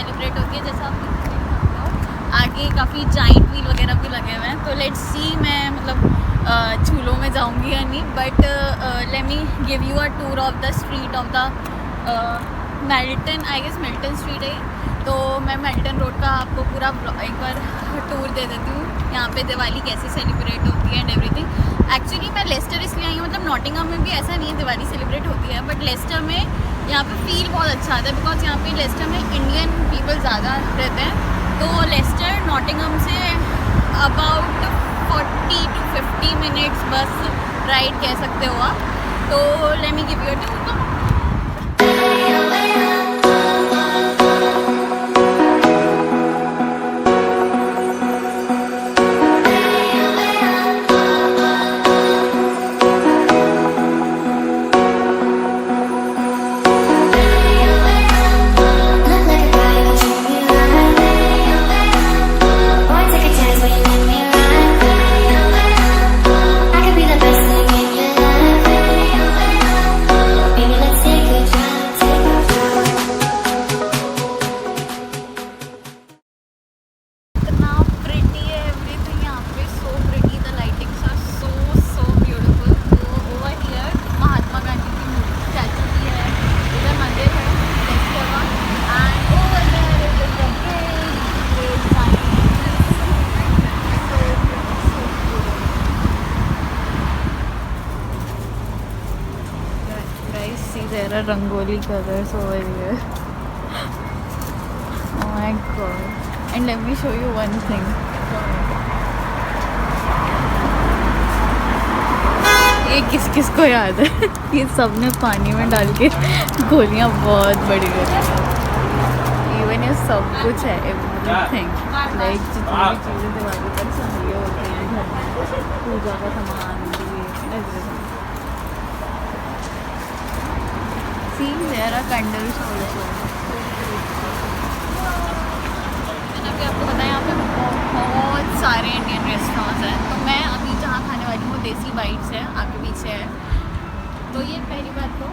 Celebrate होती है, जैसा आप देख सकते हो आगे काफ़ी जाइंट व्हील वगैरह भी लगे हुए हैं। तो लेट्स सी मैं मतलब झूलों में जाऊंगी या नहीं, but let me give you a tour of the street of the Melton, I guess Melton street है। तो मैं मेल्टन रोड का आपको पूरा एक बार टूर दे देती हूँ, यहाँ पे दिवाली कैसे सेलिब्रेट होती है एंड एवरीथिंग। एक्चुअली मैं लेस्टर इसलिए आई हूँ, मतलब नॉटिंघम में भी ऐसा नहीं है दिवाली सेलिब्रेट होती है, बट लेस्टर में यहाँ पे फील बहुत अच्छा आता है बिकॉज यहाँ पे लेस्टर में इंडियन पीपल ज़्यादा रहते हैं। तो लेस्टर नॉटिंघम से about 40 to 50 minutes bus ride कह सकते हो आप। तो let me give you a tour. There are rangoli colors over here. Oh my god. And let me show you one thing. ये किस किस को याद है? ये सब ने पानी में डाल के गोलियाँ बहुत बड़ी है। इवन ये सब कुछ है, एवरीथिंग लाइक जितनी भी चीज़ें दिवाली पर चाहिए होती हैं घर में, पूजा का सामान भी everything. See, there are candles also. मैंने अभी आपको बताया यहाँ पे बहुत सारे इंडियन रेस्टोरेंट्स हैं। तो मैं अभी जहाँ खाने वाली हूँ देसी बाइट्स है, आपके पीछे है। तो ये पहली बात तो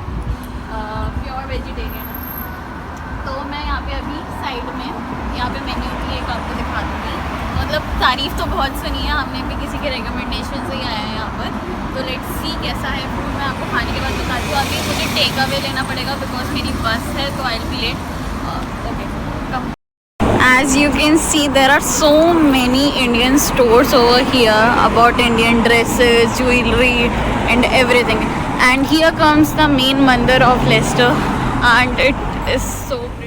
प्योर वेजिटेरियन है। तो मैं यहाँ पे अभी साइड में यहाँ पे मेन्यू की एक आपको दिखा दूँगी। मतलब तारीफ़ तो बहुत सुनी है हमने भी, किसी के रिकमेंडेशन से ही आया है यहाँ पर। तो लेट्स सी कैसा है फूड, मैं आपको खाने के बाद बताती हूँ। अभी मुझे टेक अवे लेना पड़ेगा बिकॉज मेरी बस है, तो I will be late. Okay come. As you can see, there are so many Indian stores over here about Indian dresses, jewelry and everything. And here comes the main mandir of Leicester and it is so pretty.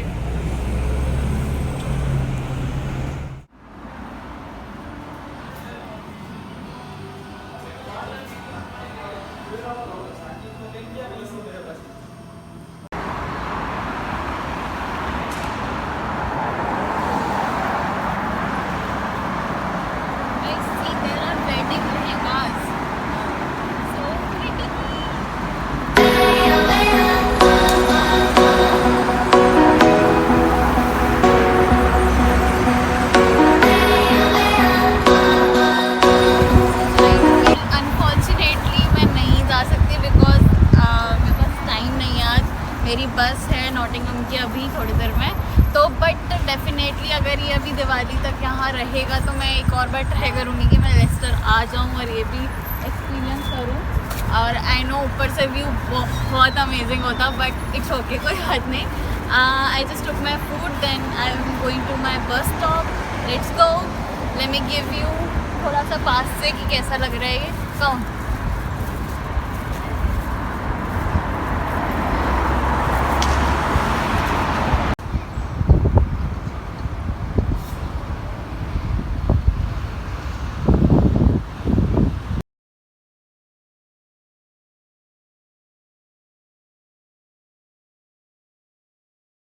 मेरी bus है Nottingham की अभी थोड़ी देर में। तो but definitely अगर ये अभी दिवाली तक यहाँ रहेगा तो मैं एक और बार ट्राई करूँगी कि मैं लेस्टर आ जाऊँ और ये भी एक्सपीरियंस करूँ। और आई नो ऊपर से व्यू बहुत अमेजिंग होता, बट इट्स ओके, कोई बात नहीं। I just took my food, then I am going to my bus stop. Let's go, let me give you थोड़ा सा पास से कि कैसा लग रहा है ये। कौन